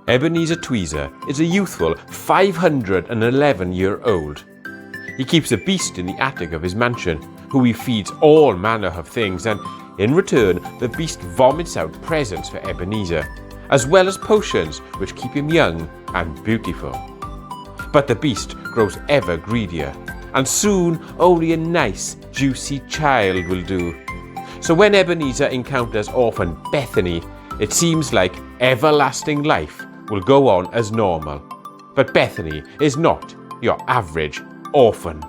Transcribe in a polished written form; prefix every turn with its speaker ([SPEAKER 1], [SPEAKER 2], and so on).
[SPEAKER 1] Ebenezer Tweezer is a youthful 511-year-old. He keeps a beast in the attic of his mansion, who he feeds all manner of things, and in return the beast vomits out presents for Ebenezer, as well as potions which keep him young and beautiful. But the beast grows ever greedier, and soon only a nice, juicy child will do. So when Ebenezer encounters orphan Bethany, it seems like everlasting life will go on as normal. But Bethany is not your average orphan.